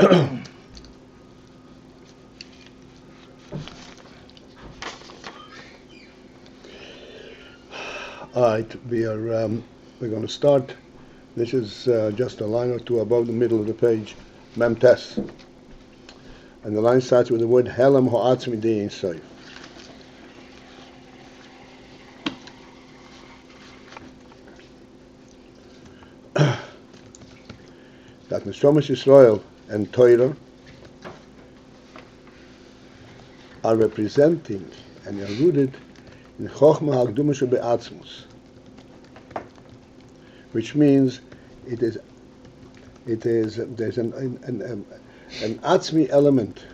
All right, we're going to start. This is just a line or two above the middle of the page, Mem Tes. And the line starts with the word helem ha-atzmi de inside. That Neshomas Israel and Torah are representing and are rooted in Chochma Hagduma Shebe'atzmus, which means there's an atzmi element.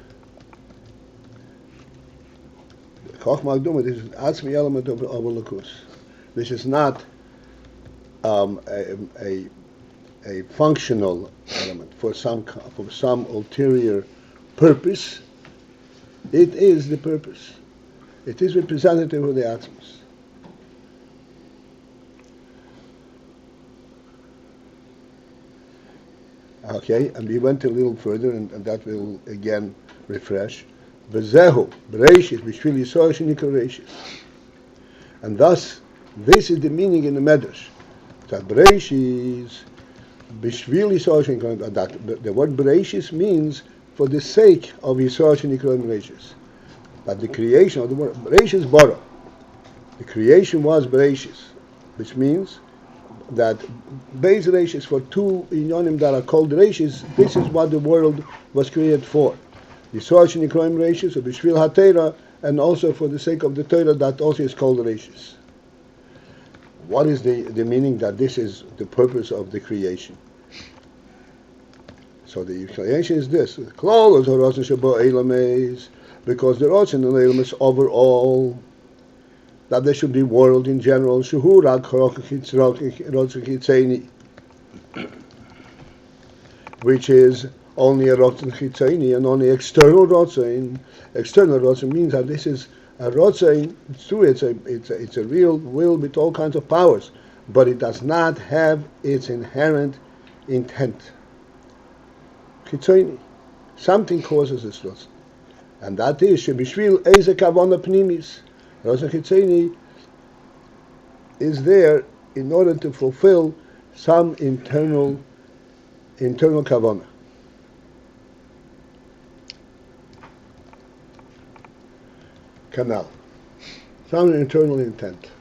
Chochma Hagduma, this is an atzmi element of Lakus. This is not a functional element for some ulterior purpose. It is the purpose. It is representative of the atzmos. Okay, and we went a little further, and that will again refresh. V'zehu bereishis b'shvil Yisrael shenikra bereishis, and thus this is the meaning in the medrash that bereishis b'shvil Yisrael shenikra. That the word bereishis means for the sake of Yisrael shenikra bereishis. That the creation of the word bereishis bara, the creation was bereishis, which means that Beis reishis for two inyonim that are called reishis. This is what the world was created for. Yisrael shenikroim reishis, or b'shvil ha-Torah, and also for the sake of the Torah that also is called reishis. What is the meaning that this is the purpose of the creation? So the explanation is this: Klal is ratzon sheba AyinBase, because the ratzon and helem is overall, that there should be world in general, shehu rak chitzoni, which is only a ratzon chitzoni and only external ratzon. External ratzon means that this is a ratzon. It's true, it's a real will with all kinds of powers, but it does not have its inherent intent. Chitzoni, something causes this ratzon, and that is shebishvil eze kavana pnimis. Ratzon chitzoni is there in order to fulfill some internal kavanah. Canal, some internal intent.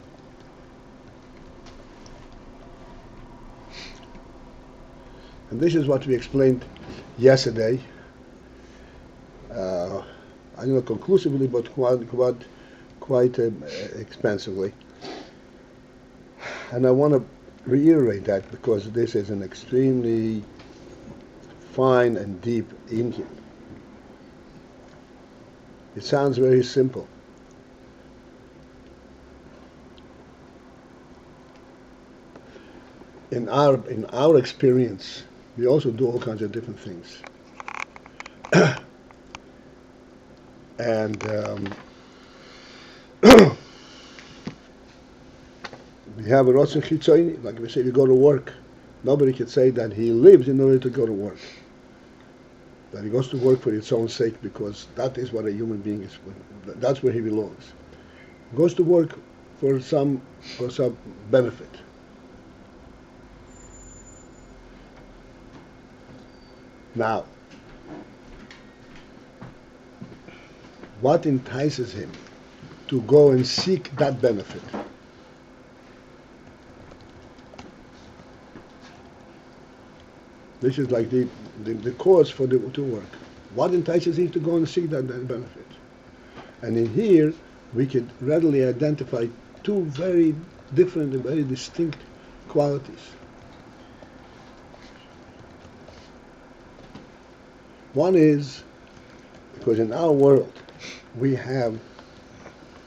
And this is what we explained yesterday. I don't know conclusively, but quite expansively. And I want to reiterate that because this is an extremely fine and deep Indian. It sounds very simple. In our experience, we also do all kinds of different things. And we have a ratzon chitzoni, like we say, we go to work. Nobody can say that he lives in order to go to work. That he goes to work for its own sake, because that is what a human being is. That's where he belongs. He goes to work for some benefit. Now, what entices him to go and seek that benefit? This is like the cause for to work. What entices him to go and seek that benefit? And in here, we could readily identify two very different and very distinct qualities. One is, because in our world, we have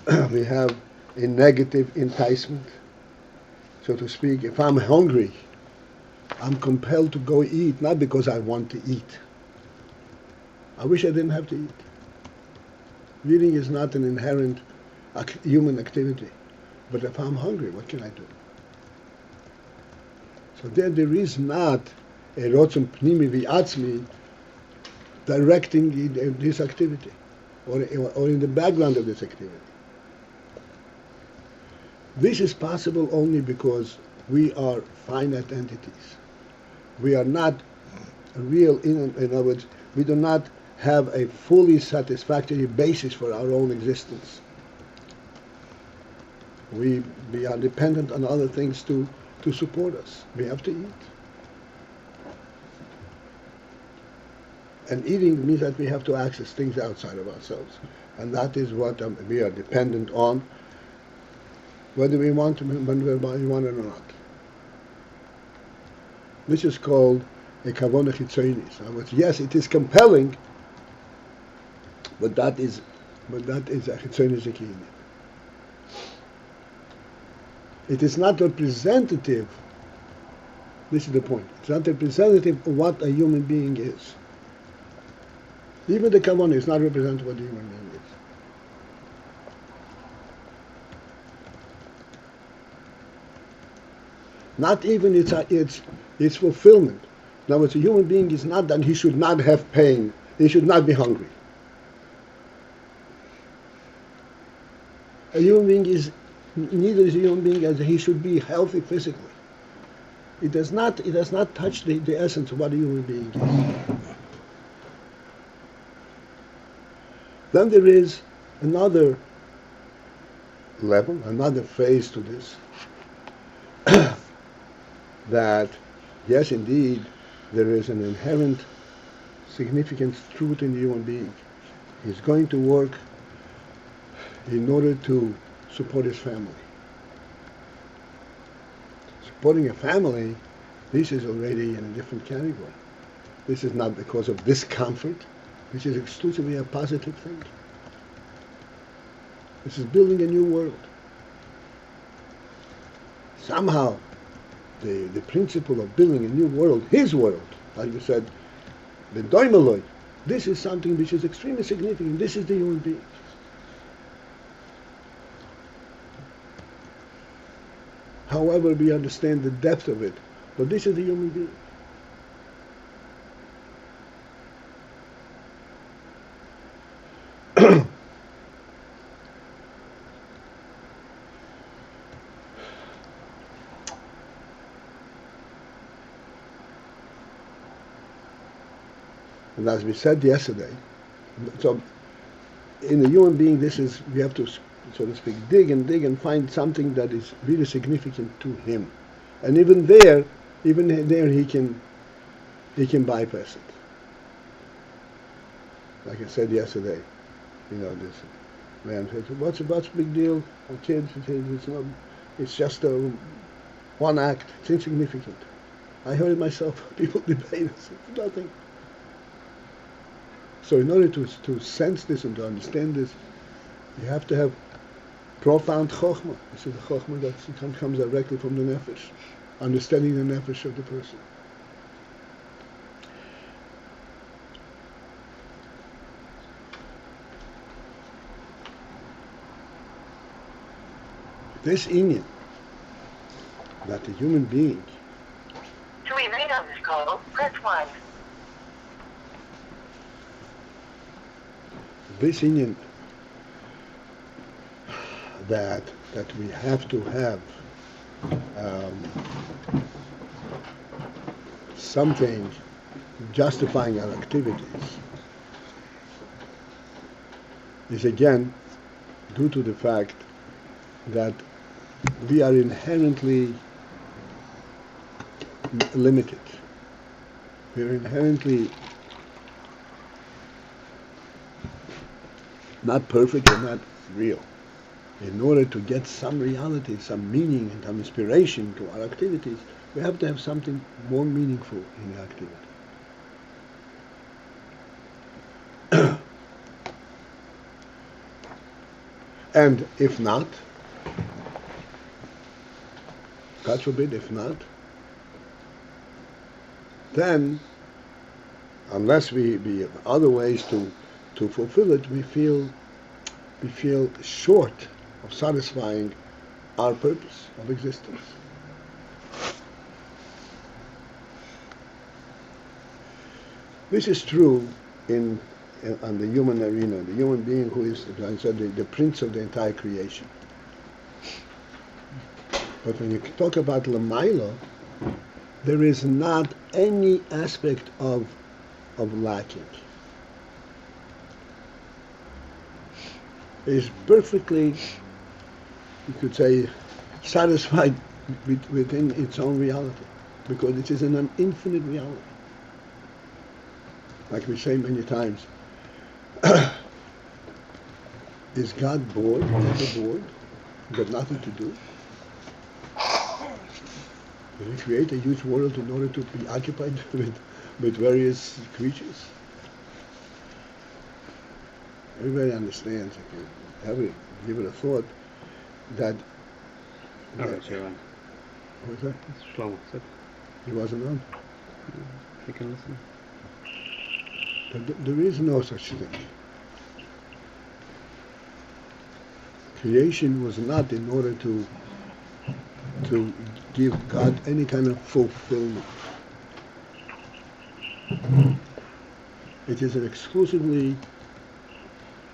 a negative enticement, so to speak. If I'm hungry, I'm compelled to go eat, not because I want to eat. I wish I didn't have to eat. Eating is not an inherent human activity. But if I'm hungry, what can I do? So there is not a ratzon pnimi v'atzmi directing this activity, or in the background of this activity. This is possible only because we are finite entities. We are not real, in other words, we do not have a fully satisfactory basis for our own existence. We are dependent on other things to support us. We have to eat. And eating means that we have to access things outside of ourselves. And that is what we are dependent on, whether we want it or not. This is called a kavanah chitzoni. Yes, it is compelling, but that is a chitzoni zekiyah. It is not representative. This is the point. It's not representative of what a human being is. Even the kavanah is not representative of what a human being is. Not even its fulfillment. In other words, a human being is not that he should not have pain. He should not be hungry. A human being is neither is a human being as he should be healthy physically. It does not touch the essence of what a human being is. Then there is another level, another phase to this, that yes, indeed, there is an inherent significant truth in the human being. He's going to work in order to support his family. Supporting a family, this is already in a different category. This is not because of discomfort. This is exclusively a positive thing. This is building a new world. Somehow, the principle of building a new world, his world, like you said, the doimeloi, this is something which is extremely significant. This is the human being. However, we understand the depth of it, but this is the human being. And as we said yesterday, so in a human being, we have to, so to speak, dig and find something that is really significant to him. And even there he can bypass it. Like I said yesterday, this man said, what's the big deal? Our kids, it's just one act, it's insignificant. I heard it myself, people debate, it's nothing. So in order to sense this and to understand this, you have to have profound chokhmah. This is the chokhmah that comes directly from the nefesh, understanding the nefesh of the person. This inyan, that the human being. To remain on this call, press 1. This inyan that we have to have something justifying our activities is again due to the fact that we are inherently limited. We are inherently not perfect and not real. In order to get some reality, some meaning and some inspiration to our activities, we have to have something more meaningful in the activity. And if not, God forbid, if not, then unless we have other ways to fulfill it, we feel short of satisfying our purpose of existence. This is true on the human arena, the human being who is, as I said, the prince of the entire creation. But when you talk about Lamaila, there is not any aspect of lacking. It is perfectly, you could say, satisfied within its own reality, because it is an infinite reality. Like we say many times, is God bored, ever bored, got nothing to do? Did He create a huge world in order to be occupied with various creatures? Everybody understands, if you ever give it a thought, that... All right, Shevat. What was that? It's Shlomo. He wasn't on? You can listen. But there is no such thing. Creation was not in order to give God any kind of fulfillment. It is an exclusively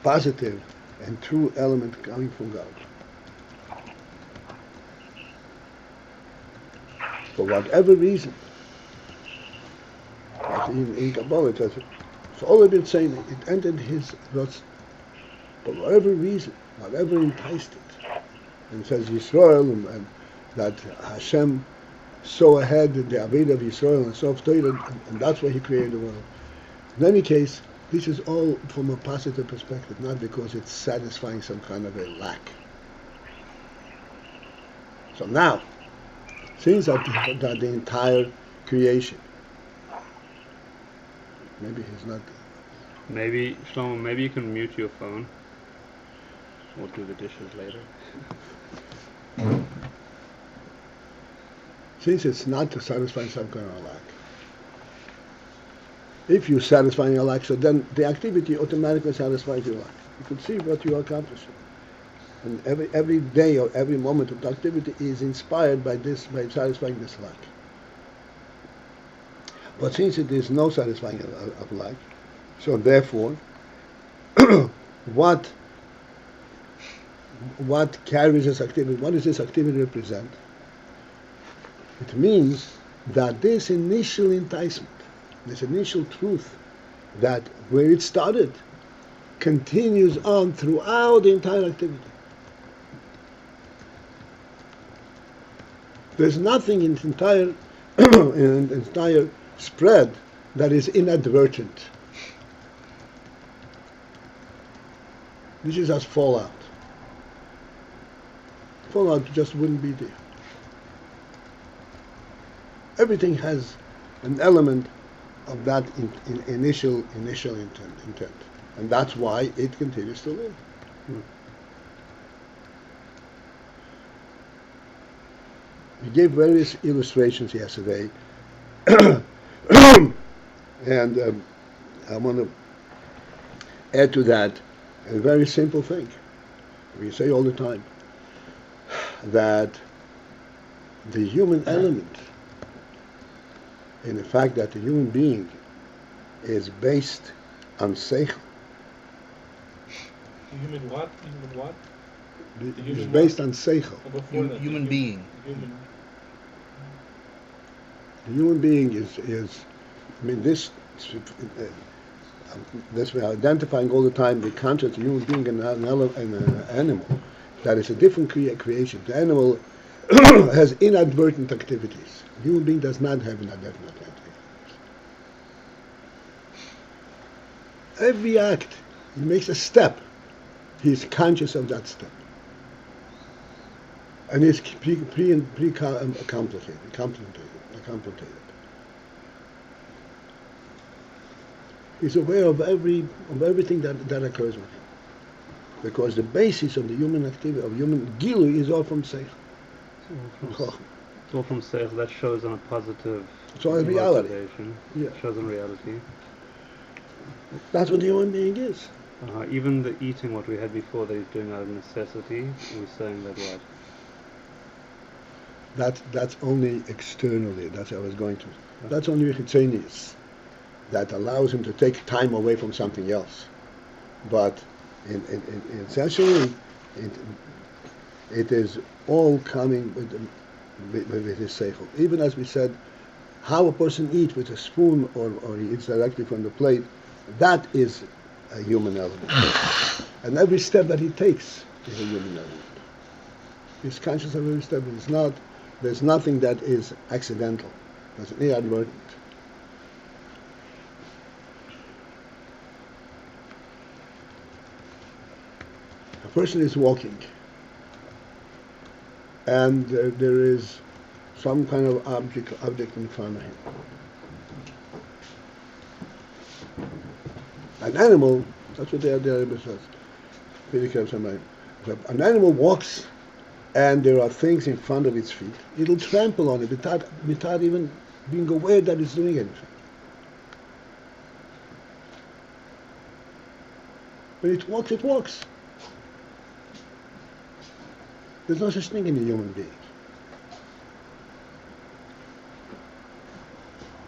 positive and true element coming from God. For whatever reason, like in Kabbalah it says, it's all been saying it entered his ratzon. For whatever reason, whatever enticed it. And it says Israel, and that Hashem saw ahead the Avodah of Israel and saw Torah, and that's why He created the world. In any case, this is all from a positive perspective, not because it's satisfying some kind of a lack. So now, since that the entire creation, maybe he's not... Maybe, Shlomo, maybe you can mute your phone. We'll do the dishes later. Since it's not to satisfy some kind of lack. If you're satisfying a lack, so then the activity automatically satisfies your lack. You can see what you are accomplishing. And every day or every moment of the activity is inspired by satisfying this lack. But since it is no satisfying of lack, so therefore, what carries this activity? What does this activity represent? It means that this initial enticement, this initial truth, that where it started, continues on throughout the entire activity. There's nothing in the entire spread that is inadvertent. This is just fallout. Fallout just wouldn't be there. Everything has an element of that initial intent, and that's why it continues to live. We gave various illustrations yesterday, and I want to add to that a very simple thing. We say all the time that the human element, in the fact that the human being is based on seichel. Human what? Human what? It's based on seichel. Human being. The human being is I mean, this we are identifying all the time the concept of human being and an animal. That is a different creation. The animal has inadvertent activities. The human being does not have inadvertent activities. Every act, he makes a step, he is conscious of that step. And it's complicated. He's aware of everything that occurs with him. Because the basis of the human activity, of human gilu, is all from seichel. It's all from seichel. That shows on a positive. It's all in reality. Yeah. It shows in reality. That's what the human being is. Even the eating, what we had before, that he's doing out of necessity, we're saying that what? That's only externally. That's what I was going to. That's only chitzoni. that allows him to take time away from something else. But essentially, it is all coming with his seichel. Even as we said, how a person eats with a spoon or he eats directly from the plate, that is a human element. And every step that he takes is a human element. He's conscious of every step. There's nothing that is accidental. There's inadvertent. A person is walking, and there is some kind of object in front of him. An animal, that's what the AyinBase says. If an animal walks and there are things in front of its feet, it'll trample on it without even being aware that it's doing anything. When it walks, it walks. There's no such thing in a human being.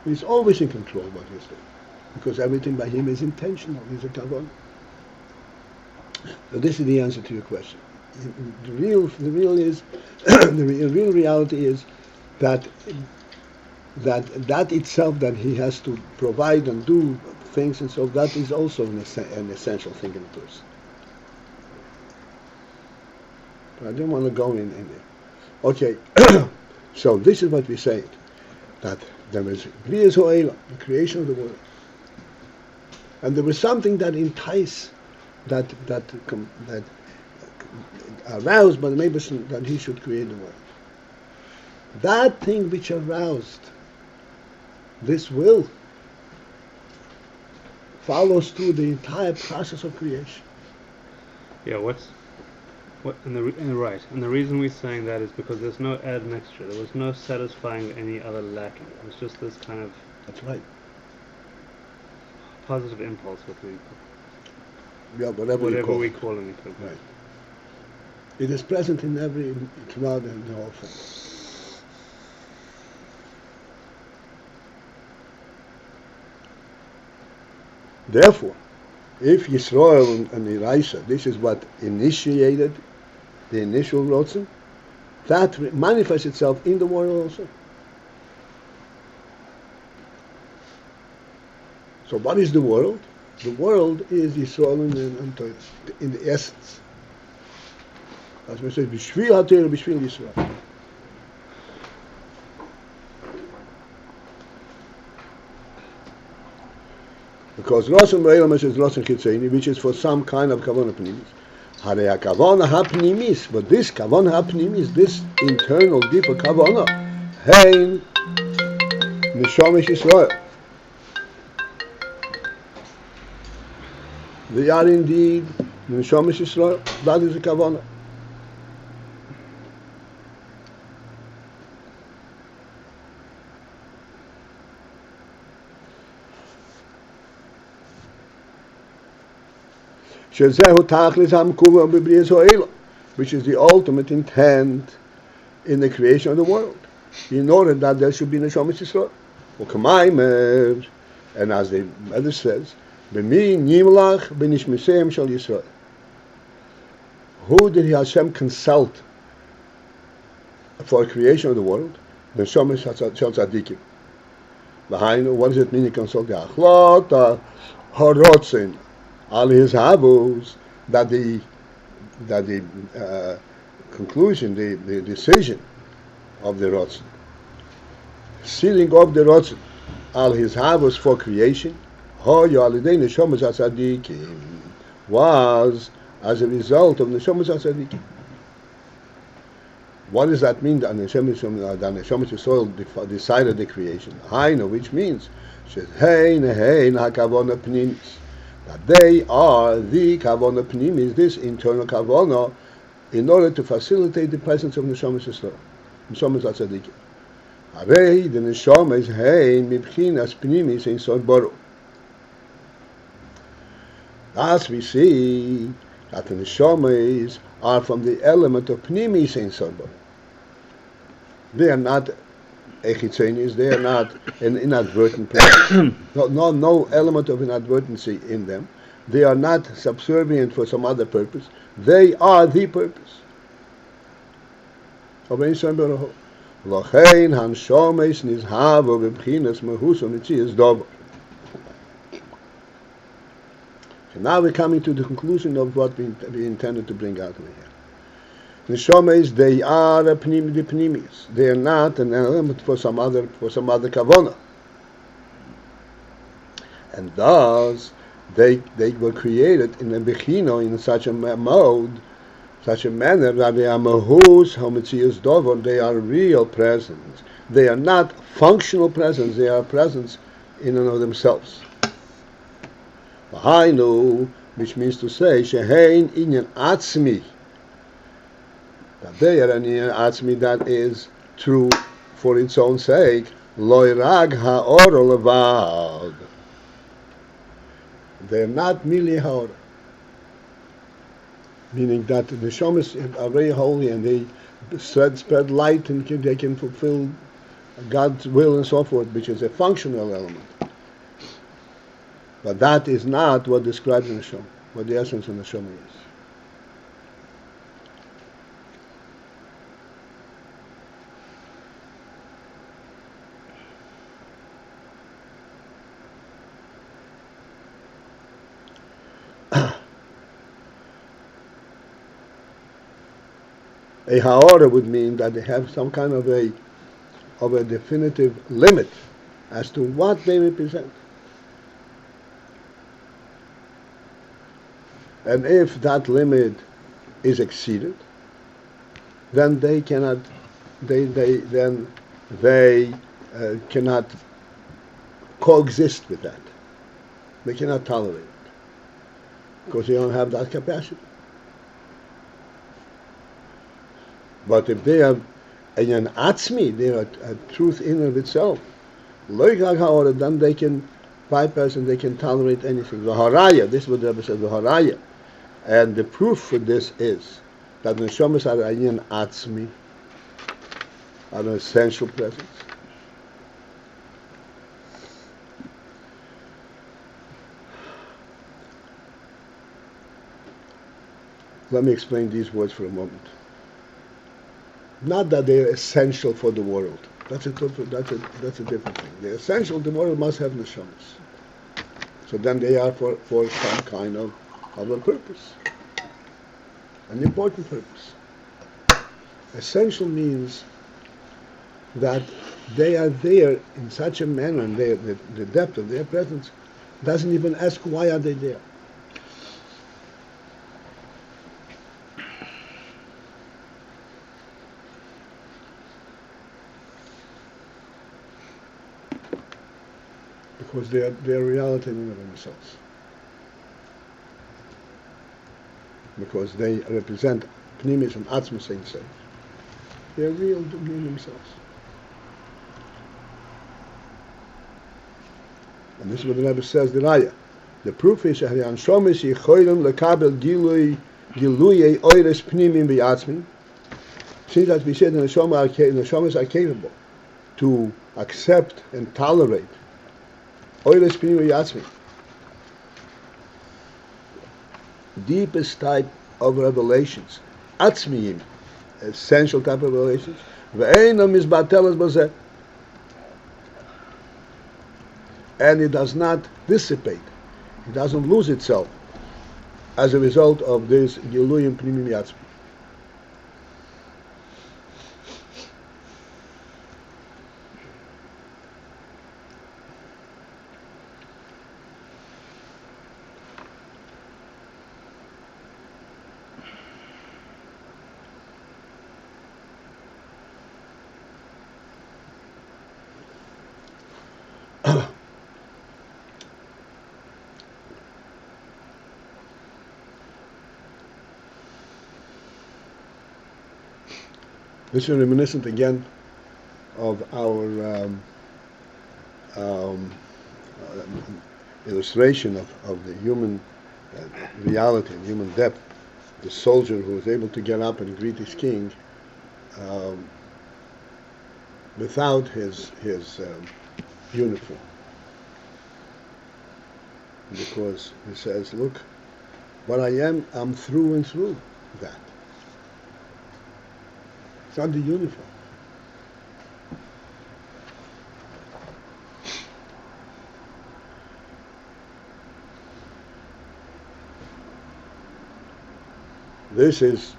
He's always in control of what he's doing, because everything by him is intentional. He's a kavon. So this is the answer to your question. The real reality is that itself, that he has to provide and do things, and so that is also an essential thing in a person. But I didn't want to go in there. Okay, so this is what we say, that there is the creation of the world, and there was something that enticed, that aroused by the medrash that he should create the world. That thing which aroused this will follows through the entire process of creation. Yeah, and the reason we're saying that is because there's no admixture. There was no satisfying any other lacking. It was just this kind of That's right. positive impulse, Whatever we call it. Right. It is present throughout the whole thing. Therefore, if Yisrael and Eraisa, this is what initiated the initial ratzon, that manifests itself in the world also. So what is the world? The world is Israel and Torah, in the essence. As we say, B'shvil ha-Torah, B'shvil Yisrael. Because ratzon b'helem is ratzon chitzoni, which is for some kind of kavana pnimis. Harei kavana ha-pnimis, but this kavana ha-pnimis, this internal, deeper kavana, hein neshama Yisrael. They are indeed neshama Yisrael. That is the kavana. Which is the ultimate intent in the creation of the world, in order that there should be neshama Yisrael. And as the medrash says, who did Hashem consult for creation of the world? Neshama tzadikim. What does it mean? He consulted the achlot, ha-ratzon, all his havos, that the conclusion, the decision of the ratzon, sealing of the ratzon, all his havos for creation, was as a result of neshama tzadikim. What does that mean? That neshama Yisrael decided the creation. Which means, that they are the kavana pnimis, this internal kavana, in order to facilitate the presence of neshama Yisrael, neshama tzadikim. Harei the neshama is hein mibchinas pnimis ein sod baruch. Thus we see that the neshamas are from the element of pnimis ein sod baruch. They are not a chitzoni. They are not an inadvertent presence. No element of inadvertency in them. They are not subservient for some other purpose. They are the purpose. Lochein hanshomes nizhavo b'bchinas mahus u'mitzias dover. So now we're coming to the conclusion of what we intended to bring out over here. Neshomes, they are the pnimius. They are not an element for some other kavona. And thus they were created in a bechino, in such a mode, such a manner that they are mahus homitzias dover. They are real presence. They are not functional presence. They are presence in and of themselves. Hainu, which means to say shehein inyan atzmi. That they are an inyan atzmi that is true for its own sake. Loirag ha'or levad. They are not merely ha'or. Meaning that the neshamas are very holy and they spread light and they can fulfill God's will and so forth, which is a functional element. But that is not what describes the neshama, what the essence of the neshama is. A ha'ora would mean that they have some kind of a definitive limit as to what they represent. And if that limit is exceeded, then they cannot cannot coexist with that. They cannot tolerate it because they don't have that capacity. But if they are an atzmi, they are a truth in and of itself, then they can bypass and they can tolerate anything. V'haraya, this is what the Rebbe says, v'haraya. And the proof for this is that the neshamas are ayin atzmi, are an essential presence. Let me explain these words for a moment. Not that they are essential for the world. That's a different thing. They're essential. The world must have neshamas. So then they are for some kind of a purpose, an important purpose. Essential means that they are there in such a manner, and the depth of their presence doesn't even ask why are they there. Because they are reality in and of themselves. Because they represent pnimis and atzmus in themselves. They are real in themselves. And this is what the Rebbe says, the Raya. The proof is that anshomis yicholim lekabel giluyei oires pnimim v'yatzmin. Since that we said the neshamas are capable to accept and tolerate oires pnimim v'yatzmin, deepest type of revelations, atzmiyim, essential type of revelations, ve'einam mizbatelas bazeh, and it does not dissipate, it doesn't lose itself as a result of this giluyim pnimim yatzmi. This is reminiscent again of our illustration of the human reality and human depth. The soldier who was able to get up and greet his king without his uniform. Because he says, look, what I am, I'm through and through that. It's not the uniform. This is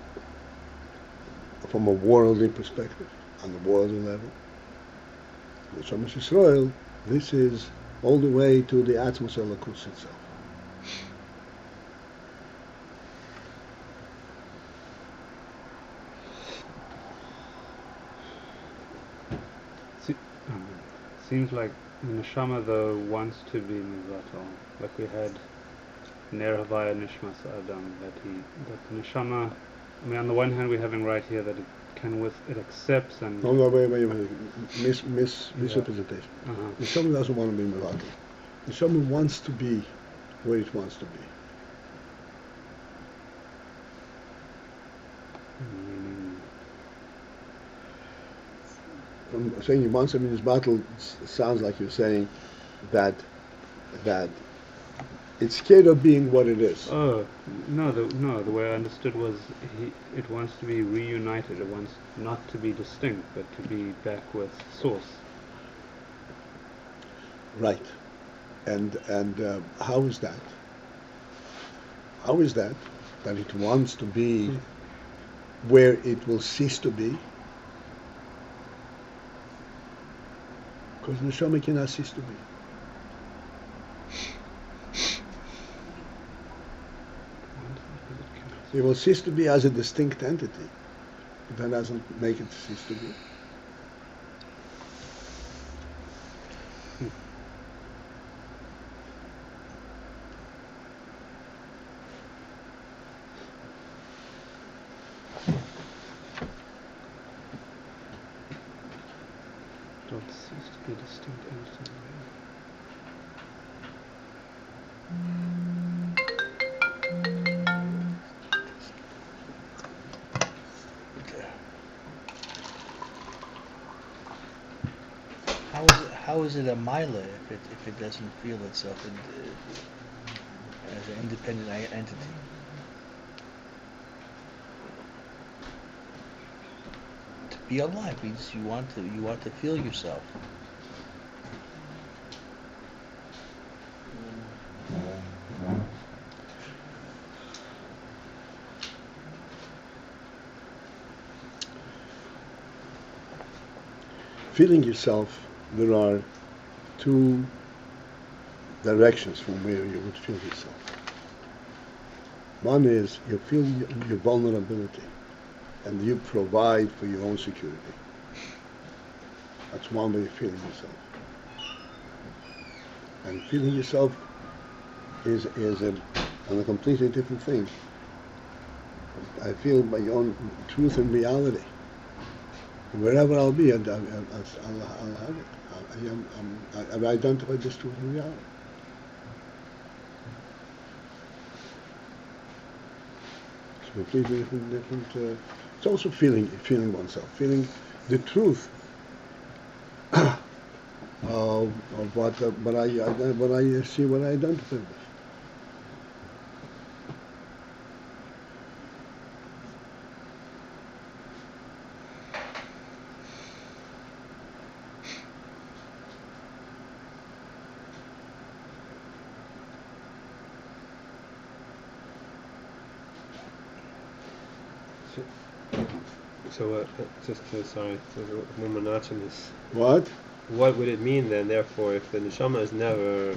from a worldly perspective, on the worldly level. The Shemesh Israel, this is all the way to the Atzmos Elokus itself. Seems like the neshama though wants to be mivatal, like we had Ner Havaya Nishmas Adam, that the neshama. I mean, on the one hand, we're having right here that it accepts and. No, wait. Misrepresentation. The Neshama doesn't want to be mivatal. The Neshama wants to be where it wants to be. I'm saying he wants to be in his battle sounds like you're saying that it's scared of being what it is. Oh no! The way I understood was it wants to be reunited. It wants not to be distinct, but to be back with source. Right, and how is that? How is that it wants to be where it will cease to be? Because neshama cannot cease to be. It will cease to be as a distinct entity, but that doesn't make it cease to be. Don't cease to be a distinct entity. How is it a mila if it doesn't feel itself as an independent entity? To be alive means you want to feel yourself. Feeling yourself, there are two directions from where you would feel yourself. One is you feel your vulnerability and you provide for your own security. That's one way of feeling yourself. And feeling yourself is a completely different thing. I feel my own truth and reality. Wherever I'll be, I'll have it. I've identified this truth and reality. It's completely different. It's also feeling oneself, feeling the truth of what I see, what I identify with. So, one more notch in this. What? What would it mean then, therefore, if the neshama is never...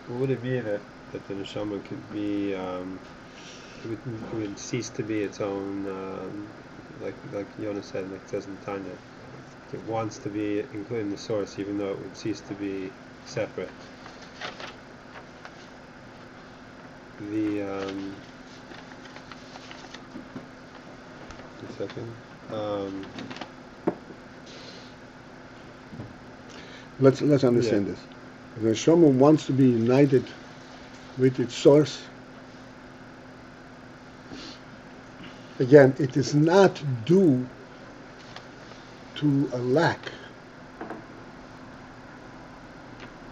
What would it be that the neshama could be... it would cease to be its own... like Yonah said, like it says in Tanya. It wants to be included in the source, even though it would cease to be separate. Let's understand this. If the neshama wants to be united with its source, again, it is not due to a lack.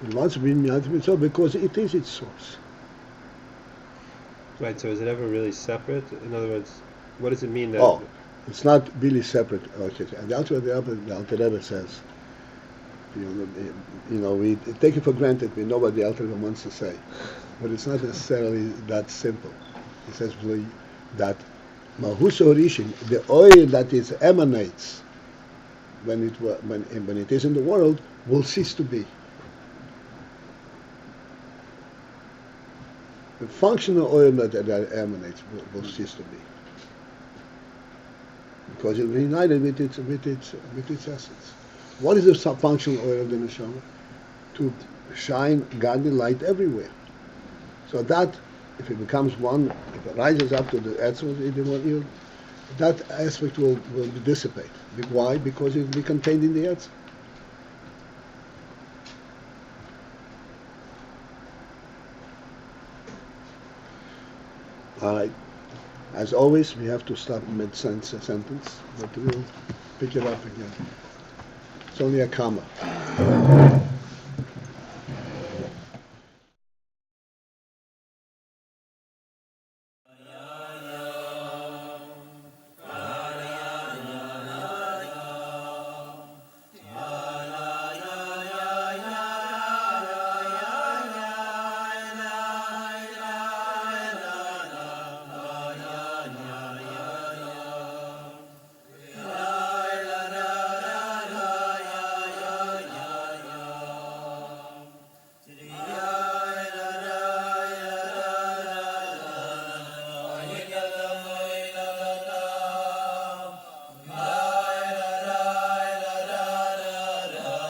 It wants to be in the ultimate source because it is its source. Right, so is it ever really separate? In other words, what does it mean that... Oh, it's not really separate. Okay, and the alterior says, we take it for granted, we know what the alterior wants to say, but it's not necessarily that simple. He says really that Mahus Orishin, the oil that it emanates when it is in the world, will cease to be. The functional oil that emanates will cease to be, because it will be united with its essence. What is the functional oil of the neshama? To shine godly light everywhere. So that, if it becomes one, if it rises up to the atzmi, that aspect will dissipate. Why? Because it will be contained in the atzmi. All right. As always, we have to stop mid-sentence, but we'll pick it up again. It's only a comma.